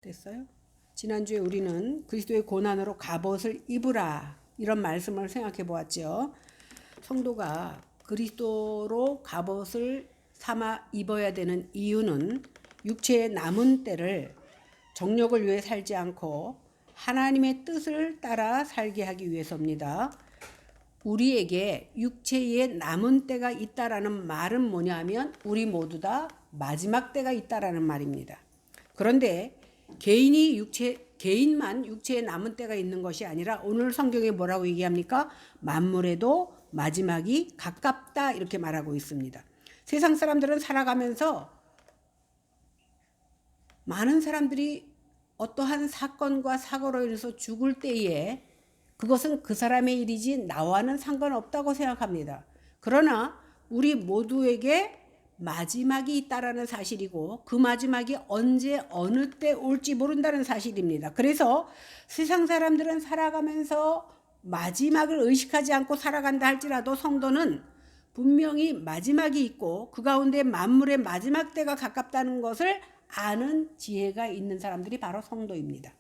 됐어요? 지난주에 우리는 그리스도의 고난으로 갑옷을 입으라 이런 말씀을 생각해 보았죠. 성도가 그리스도로 갑옷을 삼아 입어야 되는 이유는 육체의 남은 때를 정욕을 위해 살지 않고 하나님의 뜻을 따라 살게 하기 위해서입니다. 우리에게 육체의 남은 때가 있다라는 말은 뭐냐 하면 우리 모두 다 마지막 때가 있다라는 말입니다. 그런데 개인만 육체에 남은 때가 있는 것이 아니라 오늘 성경에 뭐라고 얘기합니까? 만물에도 마지막이 가깝다 이렇게 말하고 있습니다. 세상 사람들은 살아가면서 많은 사람들이 어떠한 사건과 사고로 인해서 죽을 때에 그것은 그 사람의 일이지 나와는 상관없다고 생각합니다. 그러나 우리 모두에게 마지막이 있다라는 사실이고 그 마지막이 언제 어느 때 올지 모른다는 사실입니다. 그래서 세상 사람들은 살아가면서 마지막을 의식하지 않고 살아간다 할지라도 성도는 분명히 마지막이 있고 그 가운데 만물의 마지막 때가 가깝다는 것을 아는 지혜가 있는 사람들이 바로 성도입니다.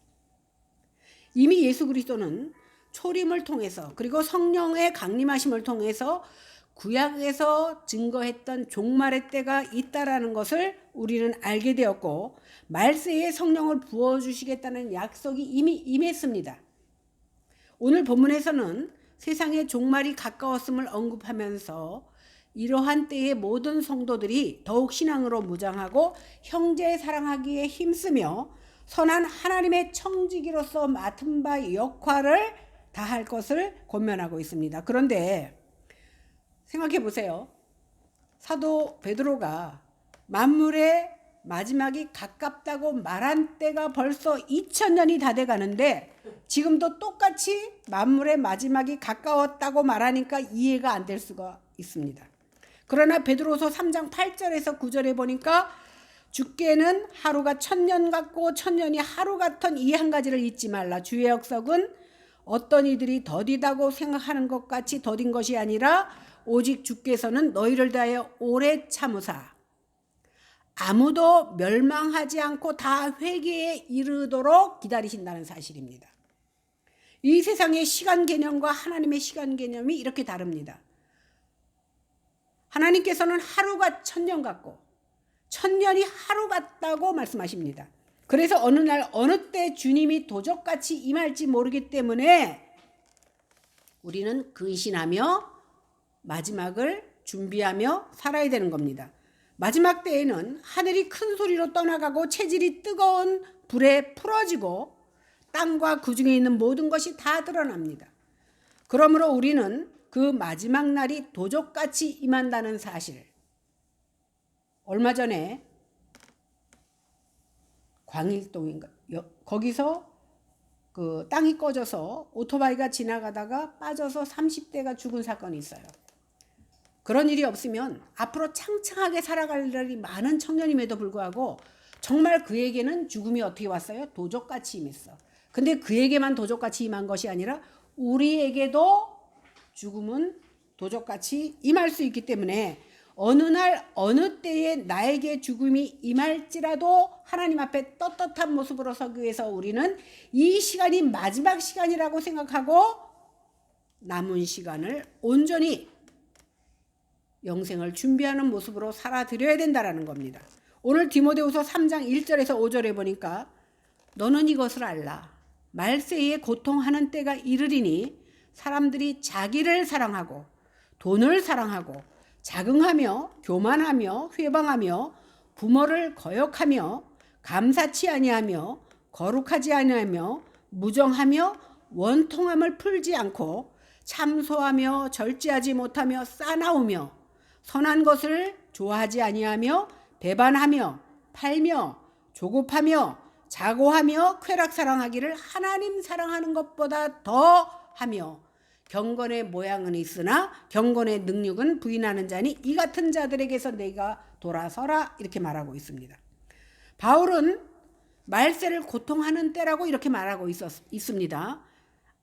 이미 예수 그리스도는 초림을 통해서 그리고 성령의 강림하심을 통해서 구약에서 증거했던 종말의 때가 있다라는 것을 우리는 알게 되었고 말세에 성령을 부어주시겠다는 약속이 이미 임했습니다. 오늘 본문에서는 세상의 종말이 가까웠음을 언급하면서 이러한 때의 모든 성도들이 더욱 신앙으로 무장하고 형제 사랑하기에 힘쓰며 선한 하나님의 청지기로서 맡은 바 역할을 다할 것을 권면하고 있습니다. 그런데 생각해 보세요. 사도 베드로가 만물의 마지막이 가깝다고 말한 때가 벌써 2000년이 다 돼가는데 지금도 똑같이 만물의 마지막이 가까웠다고 말하니까 이해가 안 될 수가 있습니다. 그러나 베드로서 3장 8절에서 9절에 보니까 주께는 하루가 1000년 같고 1000년이 하루 같은 이 한 가지를 잊지 말라. 주의 역석은 어떤 이들이 더디다고 생각하는 것 같이 더딘 것이 아니라 오직 주께서는 너희를 다하여 오래 참으사 아무도 멸망하지 않고 다 회개에 이르도록 기다리신다는 사실입니다. 이 세상의 시간 개념과 하나님의 시간 개념이 이렇게 다릅니다. 하나님께서는 하루가 1000년 같고 1000년이 하루 같다고 말씀하십니다. 그래서 어느 날 어느 때 주님이 도적같이 임할지 모르기 때문에 우리는 근신하며 마지막을 준비하며 살아야 되는 겁니다. 마지막 때에는 하늘이 큰 소리로 떠나가고 체질이 뜨거운 불에 풀어지고 땅과 그 중에 있는 모든 것이 다 드러납니다. 그러므로 우리는 그 마지막 날이 도적같이 임한다는 사실. 얼마 전에 광일동인가 거기서 그 땅이 꺼져서 오토바이가 지나가다가 빠져서 30대가 죽은 사건이 있어요. 그런 일이 없으면 앞으로 창창하게 살아갈 날이 많은 청년임에도 불구하고 정말 그에게는 죽음이 어떻게 왔어요? 도적같이 임했어. 근데 그에게만 도적같이 임한 것이 아니라 우리에게도 죽음은 도적같이 임할 수 있기 때문에 어느 날 어느 때에 나에게 죽음이 임할지라도 하나님 앞에 떳떳한 모습으로 서기 위해서 우리는 이 시간이 마지막 시간이라고 생각하고 남은 시간을 온전히 영생을 준비하는 모습으로 살아드려야 된다는 겁니다. 오늘 디모데후서 3장 1절에서 5절에 보니까 너는 이것을 알라. 말세에 고통하는 때가 이르리니 사람들이 자기를 사랑하고 돈을 사랑하고 자긍하며 교만하며 회방하며 부모를 거역하며 감사치 아니하며 거룩하지 아니하며 무정하며 원통함을 풀지 않고 참소하며 절제하지 못하며 싸나우며 선한 것을 좋아하지 아니하며 배반하며 팔며 조급하며 자고하며 쾌락 사랑하기를 하나님 사랑하는 것보다 더하며 경건의 모양은 있으나 경건의 능력은 부인하는 자니 이 같은 자들에게서 내가 돌아서라 이렇게 말하고 있습니다. 바울은 말세를 고통하는 때라고 이렇게 말하고 있습니다.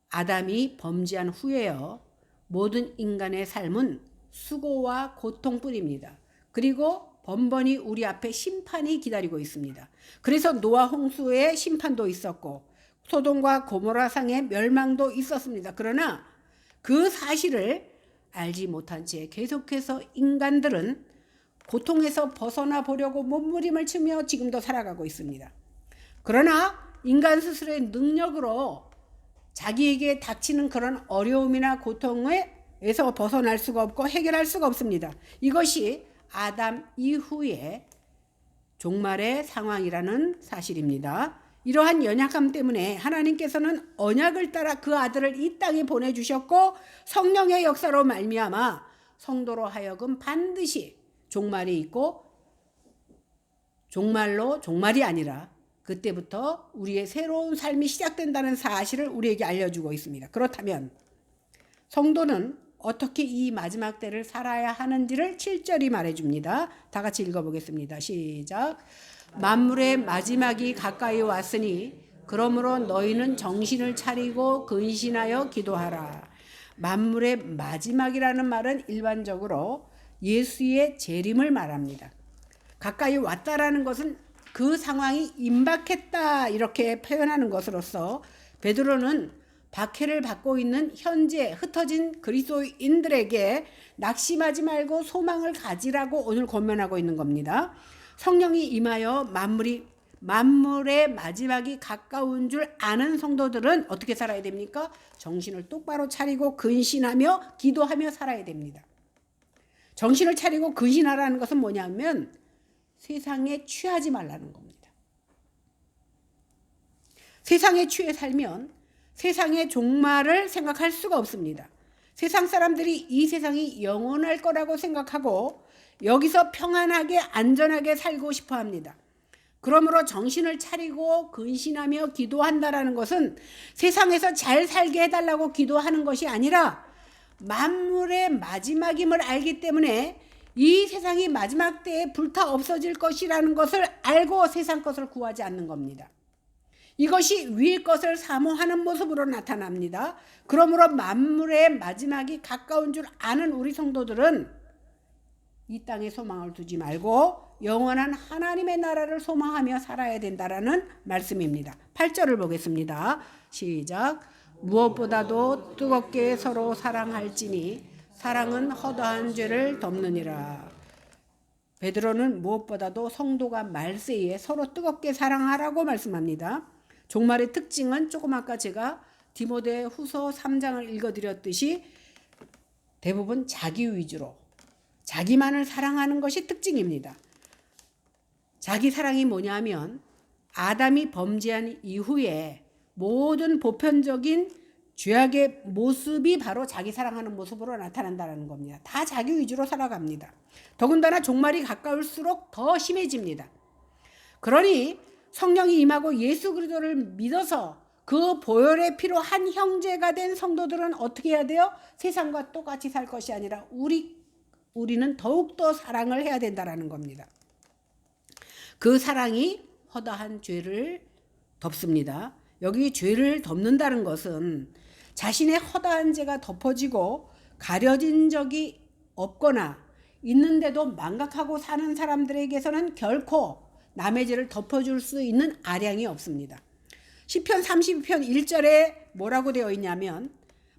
아담이 범죄한 후에요. 모든 인간의 삶은 수고와 고통뿐입니다. 그리고 번번이 우리 앞에 심판이 기다리고 있습니다. 그래서 노아 홍수의 심판도 있었고 소돔과 고모라상의 멸망도 있었습니다. 그러나 그 사실을 알지 못한 채 계속해서 인간들은 고통에서 벗어나 보려고 몸부림을 치며 지금도 살아가고 있습니다. 그러나 인간 스스로의 능력으로 자기에게 닥치는 그런 어려움이나 고통에서 벗어날 수가 없고 해결할 수가 없습니다. 이것이 아담 이후의 종말의 상황이라는 사실입니다. 이러한 연약함 때문에 하나님께서는 언약을 따라 그 아들을 이 땅에 보내주셨고 성령의 역사로 말미암아 성도로 하여금 반드시 종말이 있고 종말이 아니라 그때부터 우리의 새로운 삶이 시작된다는 사실을 우리에게 알려주고 있습니다. 그렇다면 성도는 어떻게 이 마지막 때를 살아야 하는지를 7절이 말해줍니다. 다 같이 읽어보겠습니다. 시작. 만물의 마지막이 가까이 왔으니 그러므로 너희는 정신을 차리고 근신하여 기도하라. 만물의 마지막이라는 말은 일반적으로 예수의 재림을 말합니다. 가까이 왔다라는 것은 그 상황이 임박했다 이렇게 표현하는 것으로서 베드로는 박해를 받고 있는 현재 흩어진 그리스도인들에게 낙심하지 말고 소망을 가지라고 오늘 권면하고 있는 겁니다. 성령이 임하여 만물의 마지막이 가까운 줄 아는 성도들은 어떻게 살아야 됩니까? 정신을 똑바로 차리고 근신하며 기도하며 살아야 됩니다. 정신을 차리고 근신하라는 것은 뭐냐면 세상에 취하지 말라는 겁니다. 세상에 취해 살면 세상의 종말을 생각할 수가 없습니다. 세상 사람들이 이 세상이 영원할 거라고 생각하고 여기서 평안하게 안전하게 살고 싶어 합니다. 그러므로 정신을 차리고 근신하며 기도한다라는 것은 세상에서 잘 살게 해달라고 기도하는 것이 아니라 만물의 마지막임을 알기 때문에 이 세상이 마지막 때에 불타 없어질 것이라는 것을 알고 세상 것을 구하지 않는 겁니다. 이것이 위의 것을 사모하는 모습으로 나타납니다. 그러므로 만물의 마지막이 가까운 줄 아는 우리 성도들은 이 땅에 소망을 두지 말고 영원한 하나님의 나라를 소망하며 살아야 된다라는 말씀입니다. 8절을 보겠습니다. 시작. 무엇보다도 뜨겁게 서로 사랑할지니 사랑은 허다한 죄를 덮느니라. 베드로는 무엇보다도 성도가 말세에 서로 뜨겁게 사랑하라고 말씀합니다. 종말의 특징은 조금 아까 제가 디모데 후서 3장을 읽어드렸듯이 대부분 자기 위주로 자기만을 사랑하는 것이 특징입니다. 자기 사랑이 뭐냐면 아담이 범죄한 이후에 모든 보편적인 죄악의 모습이 바로 자기 사랑하는 모습으로 나타난다는 겁니다. 다 자기 위주로 살아갑니다. 더군다나 종말이 가까울수록 더 심해집니다. 그러니 성령이 임하고 예수 그리스도를 믿어서 그 보혈의 피로 한 형제가 된 성도들은 어떻게 해야 돼요? 세상과 똑같이 살 것이 아니라 우리는 더욱더 사랑을 해야 된다는 겁니다. 그 사랑이 허다한 죄를 덮습니다. 여기 죄를 덮는다는 것은 자신의 허다한 죄가 덮어지고 가려진 적이 없거나 있는데도 망각하고 사는 사람들에게서는 결코 남의 죄를 덮어줄 수 있는 아량이 없습니다. 시편 32편 1절에 뭐라고 되어 있냐면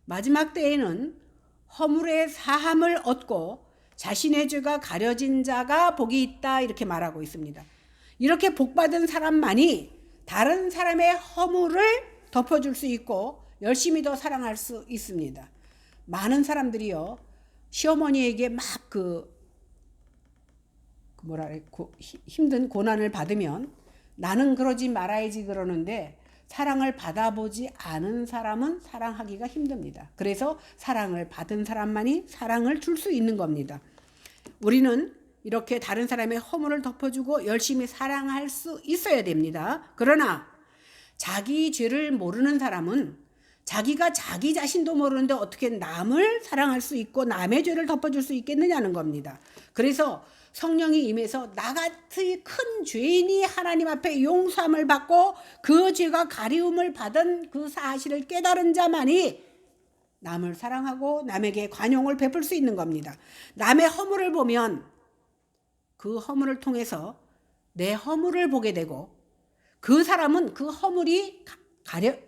마지막 때에는 허물의 사함을 얻고 자신의 죄가 가려진 자가 복이 있다 이렇게 말하고 있습니다. 이렇게 복받은 사람만이 다른 사람의 허물을 덮어줄 수 있고 열심히 더 사랑할 수 있습니다. 많은 사람들이요 시어머니에게 막 힘든 고난을 받으면 나는 그러지 말아야지 그러는데 사랑을 받아보지 않은 사람은 사랑하기가 힘듭니다. 그래서 사랑을 받은 사람만이 사랑을 줄 수 있는 겁니다. 우리는 이렇게 다른 사람의 허물을 덮어주고 열심히 사랑할 수 있어야 됩니다. 그러나 자기 죄를 모르는 사람은 자기가 자기 자신도 모르는데 어떻게 남을 사랑할 수 있고 남의 죄를 덮어줄 수 있겠느냐는 겁니다. 그래서 성령이 임해서 나같이 큰 죄인이 하나님 앞에 용서함을 받고 그 죄가 가리움을 받은 그 사실을 깨달은 자만이 남을 사랑하고 남에게 관용을 베풀 수 있는 겁니다. 남의 허물을 보면 그 허물을 통해서 내 허물을 보게 되고, 그 사람은 그 허물이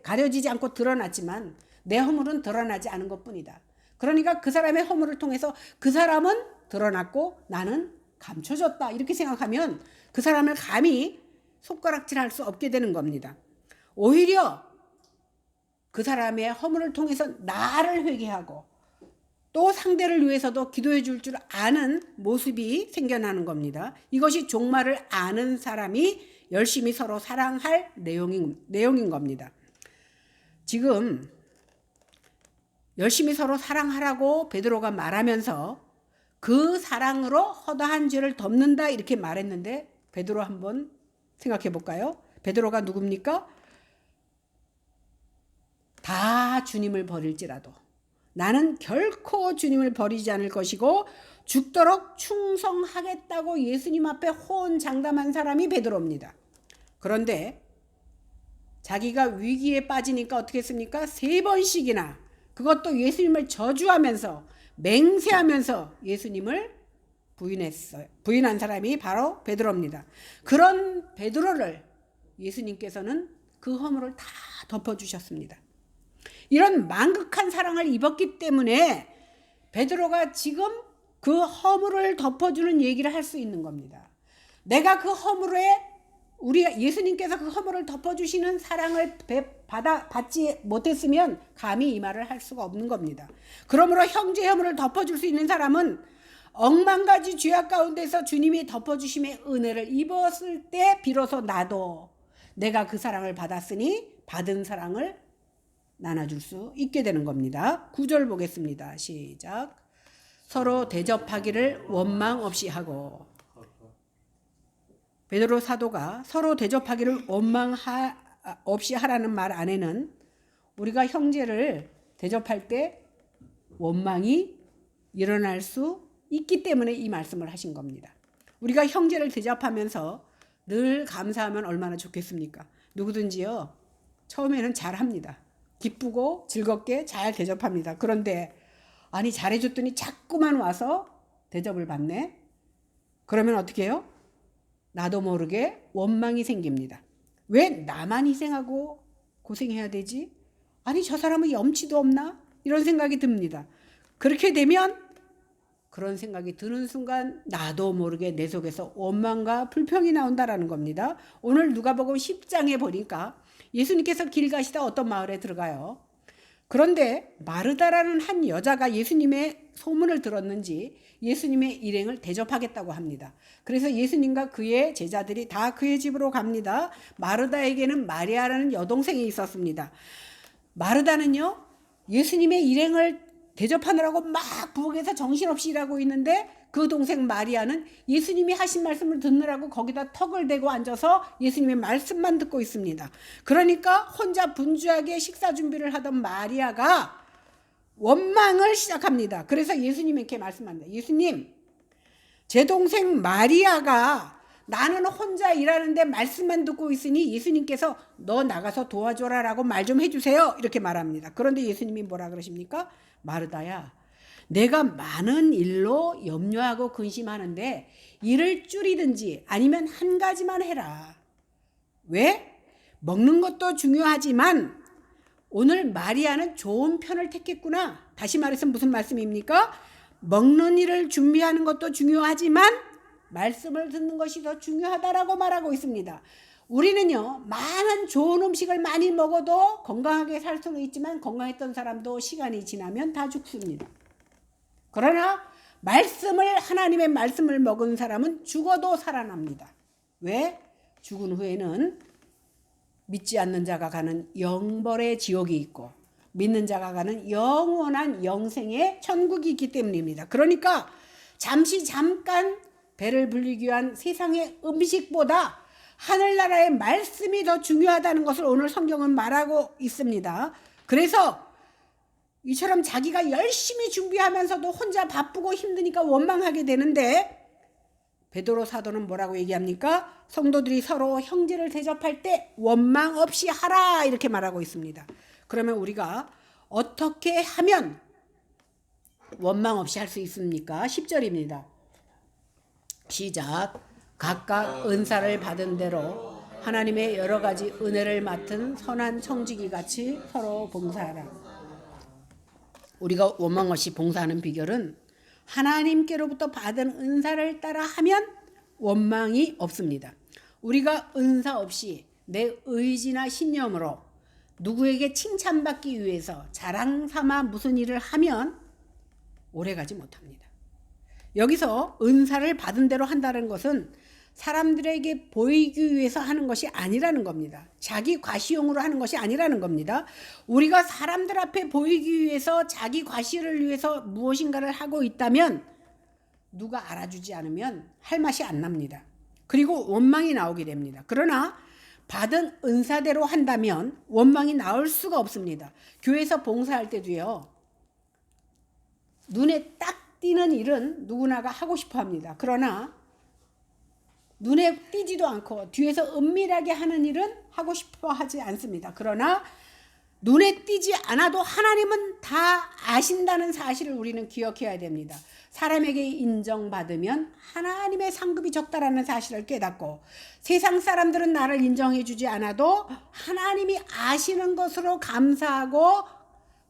가려지지 않고 드러났지만 내 허물은 드러나지 않은 것뿐이다. 그러니까 그 사람의 허물을 통해서 그 사람은 드러났고 나는 감춰졌다, 이렇게 생각하면 그 사람을 감히 손가락질할 수 없게 되는 겁니다. 오히려 그 사람의 허물을 통해서 나를 회개하고 또 상대를 위해서도 기도해 줄 줄 아는 모습이 생겨나는 겁니다. 이것이 종말을 아는 사람이 열심히 서로 사랑할 내용인 겁니다. 지금 열심히 서로 사랑하라고 베드로가 말하면서 그 사랑으로 허다한 죄를 덮는다, 이렇게 말했는데, 베드로 한번 생각해 볼까요? 베드로가 누굽니까? 다 주님을 버릴지라도 나는 결코 주님을 버리지 않을 것이고 죽도록 충성하겠다고 예수님 앞에 호언장담한 사람이 베드로입니다. 그런데 자기가 위기에 빠지니까 어떻게 했습니까? 3번씩이나, 그것도 예수님을 저주하면서 맹세하면서 예수님을 부인한 사람이 바로 베드로입니다. 그런 베드로를 예수님께서는 그 허물을 다 덮어주셨습니다. 이런 만극한 사랑을 입었기 때문에 베드로가 지금 그 허물을 덮어주는 얘기를 할 수 있는 겁니다. 내가 그 허물에, 우리 예수님께서 그 허물을 덮어주시는 사랑을 받지 못했으면 감히 이 말을 할 수가 없는 겁니다. 그러므로 형제 허물을 덮어줄 수 있는 사람은 억만 가지 죄악 가운데서 주님이 덮어주심의 은혜를 입었을 때 비로소 나도 내가 그 사랑을 받았으니 받은 사랑을 나눠줄 수 있게 되는 겁니다. 9절 보겠습니다. 시작. 서로 대접하기를 원망 없이 하고. 베드로 사도가 서로 대접하기를 원망 없이 하라는 말 안에는 우리가 형제를 대접할 때 원망이 일어날 수 있기 때문에 이 말씀을 하신 겁니다. 우리가 형제를 대접하면서 늘 감사하면 얼마나 좋겠습니까? 누구든지요, 처음에는 잘합니다. 기쁘고 즐겁게 잘 대접합니다. 그런데 아니 잘해줬더니 자꾸만 와서 대접을 받네. 그러면 어떻게 해요? 나도 모르게 원망이 생깁니다. 왜 나만 희생하고 고생해야 되지? 아니 저 사람은 염치도 없나? 이런 생각이 듭니다. 그렇게 되면, 그런 생각이 드는 순간 나도 모르게 내 속에서 원망과 불평이 나온다라는 겁니다. 오늘 누가복음 10장에 보니까 예수님께서 길 가시다 어떤 마을에 들어가요. 그런데 마르다라는 한 여자가 예수님의 소문을 들었는지 예수님의 일행을 대접하겠다고 합니다. 그래서 예수님과 그의 제자들이 다 그의 집으로 갑니다. 마르다에게는 마리아라는 여동생이 있었습니다. 마르다는요, 예수님의 일행을 대접하느라고 막 부엌에서 정신없이 일하고 있는데 그 동생 마리아는 예수님이 하신 말씀을 듣느라고 거기다 턱을 대고 앉아서 예수님의 말씀만 듣고 있습니다. 그러니까 혼자 분주하게 식사 준비를 하던 마리아가 원망을 시작합니다. 그래서 예수님에게 말씀합니다. 예수님, 제 동생 마리아가 나는 혼자 일하는데 말씀만 듣고 있으니 예수님께서 너 나가서 도와줘라라고 말 좀 해주세요, 이렇게 말합니다. 그런데 예수님이 뭐라 그러십니까? 마르다야, 내가 많은 일로 염려하고 근심하는데 일을 줄이든지 아니면 한 가지만 해라. 왜? 먹는 것도 중요하지만 오늘 마리아는 좋은 편을 택했구나. 다시 말해서 무슨 말씀입니까? 먹는 일을 준비하는 것도 중요하지만 말씀을 듣는 것이 더 중요하다라고 말하고 있습니다. 우리는요, 많은 좋은 음식을 많이 먹어도 건강하게 살 수는 있지만 건강했던 사람도 시간이 지나면 다 죽습니다. 그러나 하나님의 말씀을 먹은 사람은 죽어도 살아납니다. 왜? 죽은 후에는 믿지 않는 자가 가는 영벌의 지옥이 있고 믿는 자가 가는 영원한 영생의 천국이 있기 때문입니다. 그러니까 잠깐 배를 불리기 위한 세상의 음식보다 하늘나라의 말씀이 더 중요하다는 것을 오늘 성경은 말하고 있습니다. 그래서 이처럼 자기가 열심히 준비하면서도 혼자 바쁘고 힘드니까 원망하게 되는데, 베드로 사도는 뭐라고 얘기합니까? 성도들이 서로 형제를 대접할 때 원망 없이 하라, 이렇게 말하고 있습니다. 그러면 우리가 어떻게 하면 원망 없이 할 수 있습니까? 10절입니다. 시작. 각각 은사를 받은 대로 하나님의 여러 가지 은혜를 맡은 선한 청지기 같이 서로 봉사하라. 우리가 원망 없이 봉사하는 비결은 하나님께로부터 받은 은사를 따라 하면 원망이 없습니다. 우리가 은사 없이 내 의지나 신념으로 누구에게 칭찬받기 위해서 자랑 삼아 무슨 일을 하면 오래가지 못합니다. 여기서 은사를 받은 대로 한다는 것은 사람들에게 보이기 위해서 하는 것이 아니라는 겁니다. 자기 과시용으로 하는 것이 아니라는 겁니다. 우리가 사람들 앞에 보이기 위해서 자기 과시를 위해서 무엇인가를 하고 있다면 누가 알아주지 않으면 할 맛이 안 납니다. 그리고 원망이 나오게 됩니다. 그러나 받은 은사대로 한다면 원망이 나올 수가 없습니다. 교회에서 봉사할 때도요. 눈에 딱 띄는 일은 누구나가 하고 싶어 합니다. 그러나 눈에 띄지도 않고 뒤에서 은밀하게 하는 일은 하고 싶어 하지 않습니다. 그러나 눈에 띄지 않아도 하나님은 다 아신다는 사실을 우리는 기억해야 됩니다. 사람에게 인정받으면 하나님의 상급이 적다라는 사실을 깨닫고 세상 사람들은 나를 인정해 주지 않아도 하나님이 아시는 것으로 감사하고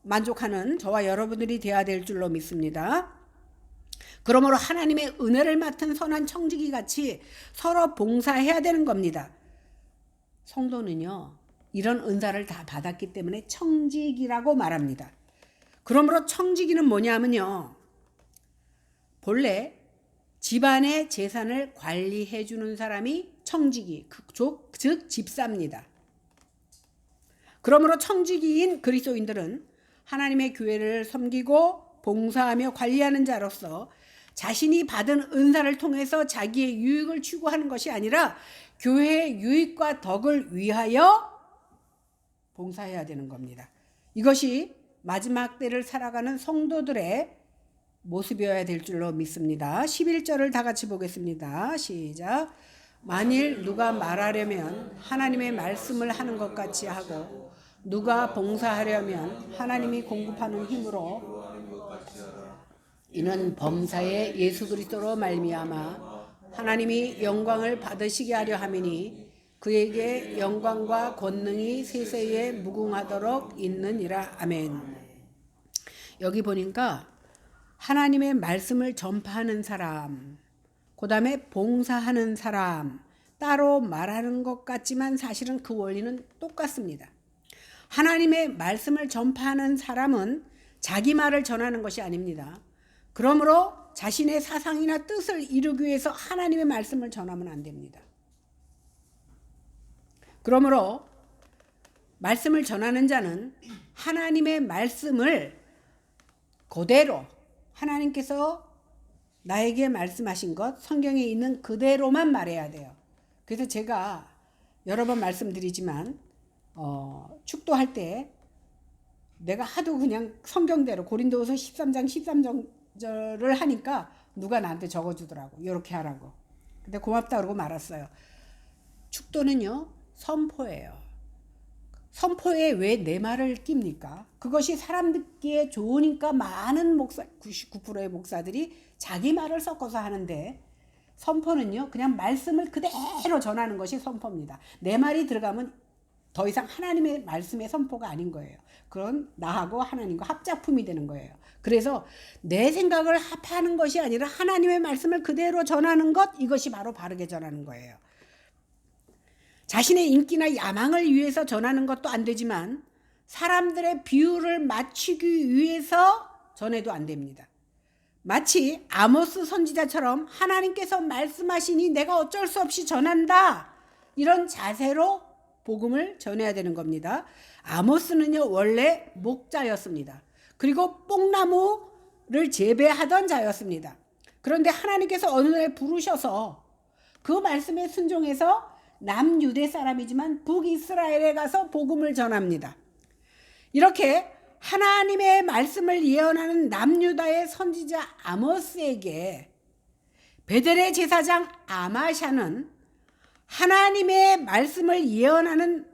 만족하는 저와 여러분들이 되어야 될 줄로 믿습니다. 그러므로 하나님의 은혜를 맡은 선한 청지기 같이 서로 봉사해야 되는 겁니다. 성도는요, 이런 은사를 다 받았기 때문에 청지기라고 말합니다. 그러므로 청지기는 뭐냐면요, 본래 집안의 재산을 관리해 주는 사람이 청지기, 즉 집사입니다. 그러므로 청지기인 그리스도인들은 하나님의 교회를 섬기고 봉사하며 관리하는 자로서 자신이 받은 은사를 통해서 자기의 유익을 추구하는 것이 아니라 교회의 유익과 덕을 위하여 봉사해야 되는 겁니다. 이것이 마지막 때를 살아가는 성도들의 모습이어야 될 줄로 믿습니다. 11절을 다 같이 보겠습니다. 시작. 만일 누가 말하려면 하나님의 말씀을 하는 것 같이 하고 누가 봉사하려면 하나님이 공급하는 힘으로 이는 범사의 예수 그리스도로 말미암아 하나님이 영광을 받으시게 하려 함이니 그에게 영광과 권능이 세세에 무궁하도록 있느니라. 아멘. 여기 보니까 하나님의 말씀을 전파하는 사람, 그 다음에 봉사하는 사람, 따로 말하는 것 같지만 사실은 그 원리는 똑같습니다. 하나님의 말씀을 전파하는 사람은 자기 말을 전하는 것이 아닙니다. 그러므로 자신의 사상이나 뜻을 이루기 위해서 하나님의 말씀을 전하면 안 됩니다. 그러므로 말씀을 전하는 자는 하나님의 말씀을 그대로 하나님께서 나에게 말씀하신 것, 성경에 있는 그대로만 말해야 돼요. 그래서 제가 여러 번 말씀드리지만 축도할 때 내가 하도 그냥 성경대로 고린도후서 13장 13절을 하니까 누가 나한테 적어주더라고. 이렇게 하라고. 근데 고맙다 그러고 말았어요. 축도는요, 선포예요. 선포에 왜 내 말을 낍니까? 그것이 사람 듣기에 좋으니까 많은 목사, 99%의 목사들이 자기 말을 섞어서 하는데, 선포는요, 그냥 말씀을 그대로 전하는 것이 선포입니다. 내 말이 들어가면 더 이상 하나님의 말씀의 선포가 아닌 거예요. 그건 나하고 하나님과 합작품이 되는 거예요. 그래서 내 생각을 합하는 것이 아니라 하나님의 말씀을 그대로 전하는 것, 이것이 바로 바르게 전하는 거예요. 자신의 인기나 야망을 위해서 전하는 것도 안 되지만 사람들의 비율을 맞추기 위해서 전해도 안 됩니다. 마치 아모스 선지자처럼 하나님께서 말씀하시니 내가 어쩔 수 없이 전한다, 이런 자세로 복음을 전해야 되는 겁니다. 아모스는요, 원래 목자였습니다. 그리고 뽕나무를 재배하던 자였습니다. 그런데 하나님께서 어느 날 부르셔서 그 말씀에 순종해서 남유대 사람이지만 북이스라엘에 가서 복음을 전합니다. 이렇게 하나님의 말씀을 예언하는 남유다의 선지자 아모스에게 베델의 제사장 아마샤는 하나님의 말씀을 예언하는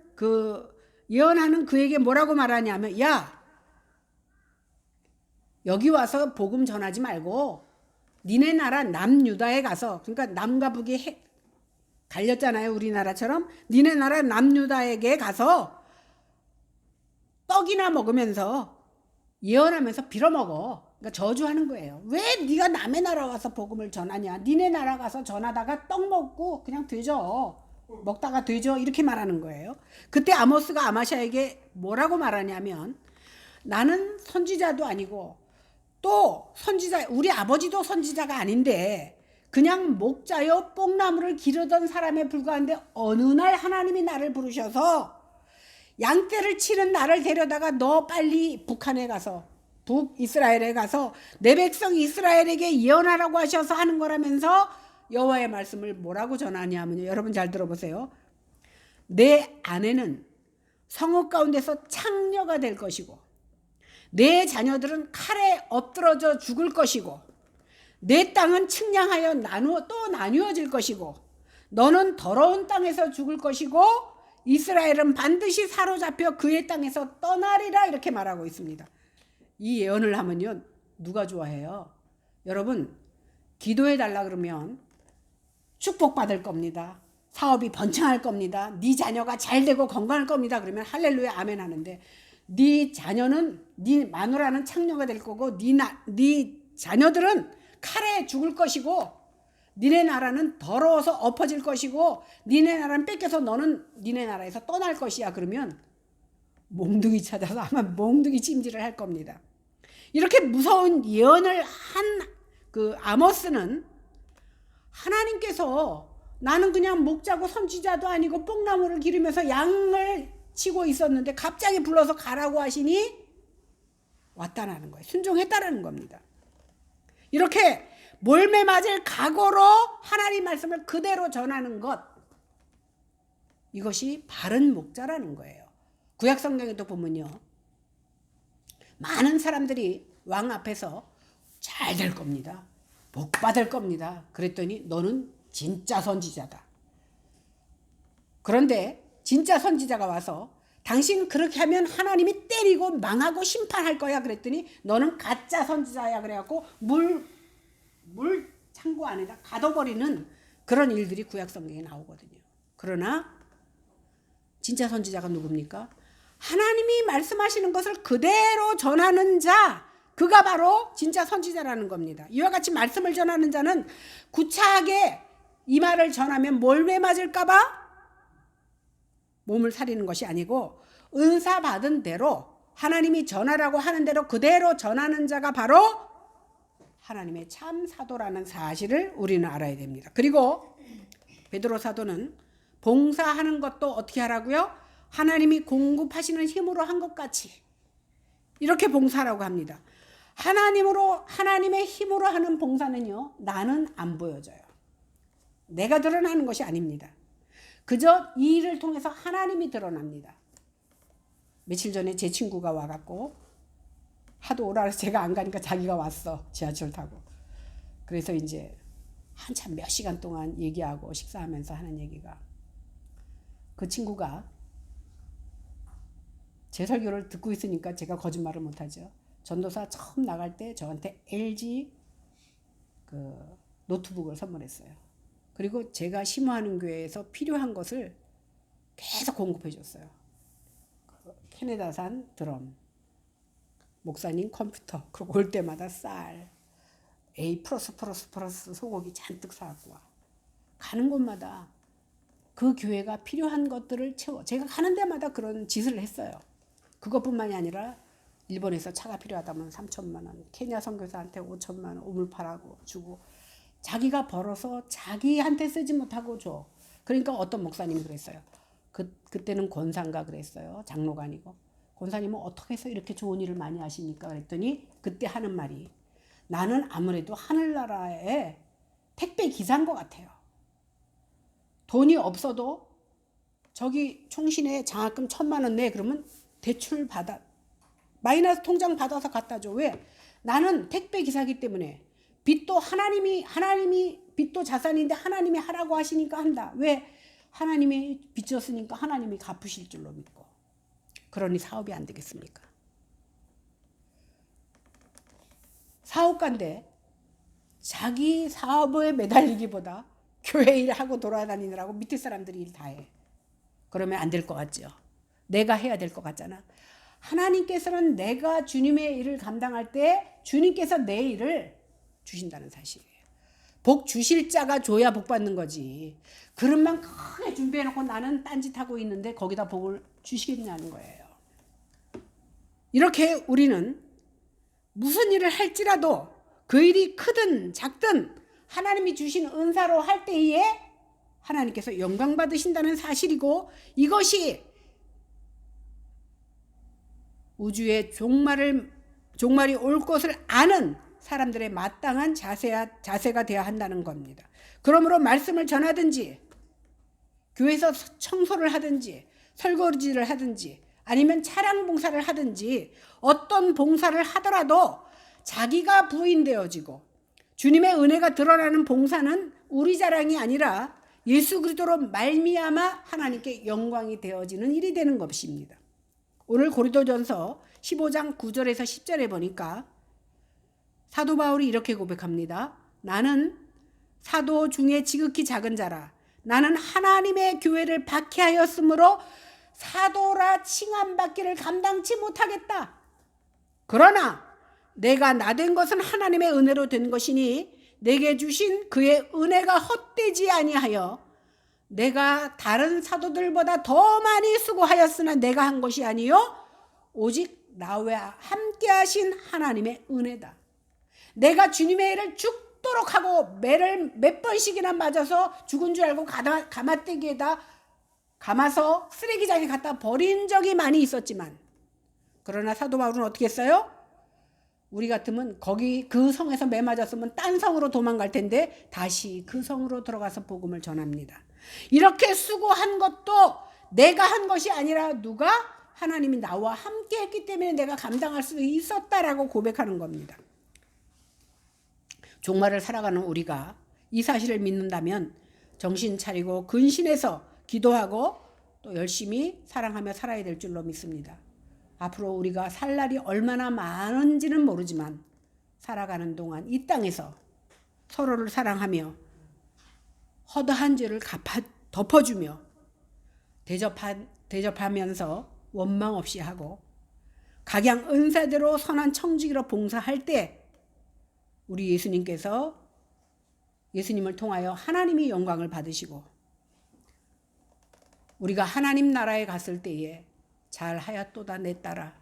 그에게 뭐라고 말하냐면, 야, 여기 와서 복음 전하지 말고 니네 나라 남유다에 가서, 그러니까 남과 북이 갈렸잖아요. 우리나라처럼. 니네 나라 남유다에게 가서 떡이나 먹으면서 예언하면서 빌어먹어. 그러니까 저주하는 거예요. 왜 네가 남의 나라 와서 복음을 전하냐. 니네 나라 가서 전하다가 떡 먹고 그냥 되죠. 먹다가 되죠. 이렇게 말하는 거예요. 그때 아모스가 아마샤에게 뭐라고 말하냐면, 나는 선지자도 아니고 또 선지자, 우리 아버지도 선지자가 아닌데 그냥 목자여 뽕나무를 기르던 사람에 불과한데 어느 날 하나님이 나를 부르셔서 양떼를 치는 나를 데려다가 너 빨리 북한에 가서, 북이스라엘에 가서 내 백성 이스라엘에게 예언하라고 하셔서 하는 거라면서 여호와의 말씀을 뭐라고 전하냐면요. 여러분 잘 들어보세요. 내 아내는 성읍 가운데서 창녀가 될 것이고 내 자녀들은 칼에 엎드러져 죽을 것이고 내 땅은 측량하여 또 나누어질 것이고 너는 더러운 땅에서 죽을 것이고 이스라엘은 반드시 사로잡혀 그의 땅에서 떠나리라, 이렇게 말하고 있습니다. 이 예언을 하면요, 누가 좋아해요? 여러분, 기도해 달라 그러면 축복받을 겁니다. 사업이 번창할 겁니다. 네 자녀가 잘 되고 건강할 겁니다. 그러면 할렐루야 아멘 하는데, 네 자녀는, 네 마누라는 창녀가 될 거고 네 자녀들은 칼에 죽을 것이고 니네 나라는 더러워서 엎어질 것이고 니네 나라는 뺏겨서 너는 니네 나라에서 떠날 것이야. 그러면 몽둥이 찾아서 아마 몽둥이 찜질을 할 겁니다. 이렇게 무서운 예언을 한 그 아모스는 하나님께서 나는 그냥 목자고 선지자도 아니고 뽕나무를 기르면서 양을 치고 있었는데 갑자기 불러서 가라고 하시니 왔다라는 거예요. 순종했다라는 겁니다. 이렇게 몰매 맞을 각오로 하나님 말씀을 그대로 전하는 것, 이것이 바른 목자라는 거예요. 구약 성경에도 보면요, 많은 사람들이 왕 앞에서 잘 될 겁니다. 복 받을 겁니다. 그랬더니 너는 진짜 선지자다. 그런데 진짜 선지자가 와서 당신 그렇게 하면 하나님이 때리고 망하고 심판할 거야. 그랬더니 너는 가짜 선지자야. 그래갖고 물 창고 안에다 가둬버리는 그런 일들이 구약 성경에 나오거든요. 그러나 진짜 선지자가 누굽니까? 하나님이 말씀하시는 것을 그대로 전하는 자, 그가 바로 진짜 선지자라는 겁니다. 이와 같이 말씀을 전하는 자는 구차하게 이 말을 전하면 몰매 맞을까봐 몸을 사리는 것이 아니고 은사 받은 대로 하나님이 전하라고 하는 대로 그대로 전하는 자가 바로 하나님의 참 사도라는 사실을 우리는 알아야 됩니다. 그리고 베드로 사도는 봉사하는 것도 어떻게 하라고요? 하나님이 공급하시는 힘으로 한 것 같이 이렇게 봉사라고 합니다. 하나님의 힘으로 하는 봉사는요, 나는 안 보여져요. 내가 드러나는 것이 아닙니다. 그저 이 일을 통해서 하나님이 드러납니다. 며칠 전에 제 친구가 와갖고 하도 오라 해서 제가 안 가니까 자기가 왔어. 지하철 타고. 그래서 이제 한참 몇 시간 동안 얘기하고 식사하면서 하는 얘기가, 그 친구가 제 설교를 듣고 있으니까 제가 거짓말을 못하죠. 전도사 처음 나갈 때 저한테 LG 그 노트북을 선물했어요. 그리고 제가 심호하는 교회에서 필요한 것을 계속 공급해 줬어요. 캐나다산 드럼, 목사님 컴퓨터, 그리고 올 때마다 쌀, A+++ 소고기 잔뜩 사갖고 와. 가는 곳마다 그 교회가 필요한 것들을 채워. 제가 가는 데마다 그런 짓을 했어요. 그것뿐만이 아니라 일본에서 차가 필요하다면 3천만 원, 케냐 선교사한테 5천만 원 우물파라고 주고, 자기가 벌어서 자기한테 쓰지 못하고 줘. 그러니까 어떤 목사님이 그랬어요. 그때는 권사인가 그랬어요. 장로가 아니고. 권사님은 어떻게 해서 이렇게 좋은 일을 많이 하십니까? 그랬더니 그때 하는 말이, 나는 아무래도 하늘나라의 택배 기사인 것 같아요. 돈이 없어도 저기 총신에 장학금 1,000만 원 내. 그러면 대출 받아, 마이너스 통장 받아서 갖다 줘. 왜? 나는 택배 기사기 때문에. 빚도 하나님이 빚도 자산인데 하나님이 하라고 하시니까 한다. 왜? 하나님이 빚졌으니까 하나님이 갚으실 줄로 믿고. 그러니 사업이 안 되겠습니까? 사업가인데 자기 사업에 매달리기보다 교회 일하고 돌아다니느라고 밑에 사람들이 일 다 해. 그러면 안 될 것 같죠. 내가 해야 될 것 같잖아. 하나님께서는 내가 주님의 일을 감당할 때 주님께서 내 일을 주신다는 사실이에요. 복 주실 자가 줘야 복 받는 거지. 그릇만 크게 준비해놓고 나는 딴짓하고 있는데 거기다 복을 주시겠냐는 거예요. 이렇게 우리는 무슨 일을 할지라도 그 일이 크든 작든 하나님이 주신 은사로 할 때에 하나님께서 영광 받으신다는 사실이고, 이것이 우주의 종말이 올 것을 아는 사람들의 마땅한 자세가 되어야 한다는 겁니다. 그러므로 말씀을 전하든지 교회에서 청소를 하든지 설거지를 하든지 아니면 차량 봉사를 하든지 어떤 봉사를 하더라도 자기가 부인되어지고 주님의 은혜가 드러나는 봉사는 우리 자랑이 아니라 예수 그리스도로 말미암아 하나님께 영광이 되어지는 일이 되는 것입니다. 오늘 고린도전서 15장 9절에서 10절에 보니까 사도 바울이 이렇게 고백합니다. 나는 사도 중에 지극히 작은 자라. 나는 하나님의 교회를 박해하였으므로 사도라 칭함받기를 감당치 못하겠다. 그러나 내가 나된 것은 하나님의 은혜로 된 것이니 내게 주신 그의 은혜가 헛되지 아니하여 내가 다른 사도들보다 더 많이 수고하였으나 내가 한 것이 아니요 오직 나와 함께 하신 하나님의 은혜다. 내가 주님의 일을 죽도록 하고 매를 몇 번씩이나 맞아서 죽은 줄 알고 가마떼기에다 감아서 쓰레기장에 갖다 버린 적이 많이 있었지만, 그러나 사도 바울은 어떻게 했어요? 우리 같으면 거기 그 성에서 매 맞았으면 딴 성으로 도망갈 텐데 다시 그 성으로 들어가서 복음을 전합니다. 이렇게 수고한 것도 내가 한 것이 아니라 누가? 하나님이 나와 함께 했기 때문에 내가 감당할 수 있었다라고 고백하는 겁니다. 종말을 살아가는 우리가 이 사실을 믿는다면 정신 차리고 근신해서 기도하고 또 열심히 사랑하며 살아야 될 줄로 믿습니다. 앞으로 우리가 살 날이 얼마나 많은지는 모르지만 살아가는 동안 이 땅에서 서로를 사랑하며 허다한 죄를 덮어주며 대접하면서 원망 없이 하고 각양 은사대로 선한 청지기로 봉사할 때 우리 예수님을 통하여 하나님이 영광을 받으시고 우리가 하나님 나라에 갔을 때에 잘하였도다 내 딸아,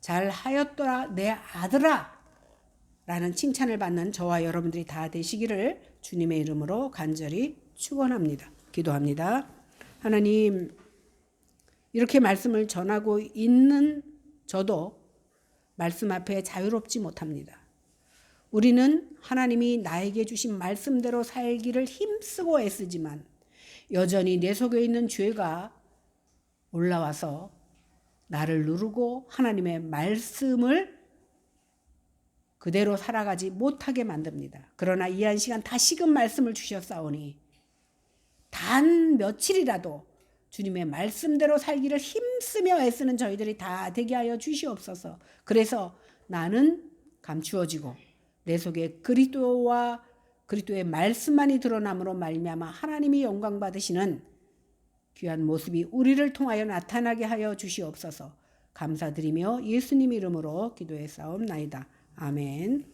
잘하였도다 내 아들아 라는 칭찬을 받는 저와 여러분들이 다 되시기를 주님의 이름으로 간절히 축원합니다. 기도합니다. 하나님, 이렇게 말씀을 전하고 있는 저도 말씀 앞에 자유롭지 못합니다. 우리는 하나님이 나에게 주신 말씀대로 살기를 힘쓰고 애쓰지만 여전히 내 속에 있는 죄가 올라와서 나를 누르고 하나님의 말씀을 그대로 살아가지 못하게 만듭니다. 그러나 이 한 시간 다시금 말씀을 주셨사오니 단 며칠이라도 주님의 말씀대로 살기를 힘쓰며 애쓰는 저희들이 다 되게 하여 주시옵소서. 그래서 나는 감추어지고 내 속에 그리스도의 말씀만이 드러남으로 말미암아 하나님이 영광 받으시는 귀한 모습이 우리를 통하여 나타나게 하여 주시옵소서. 감사드리며 예수님 이름으로 기도했사옵나이다. 아멘.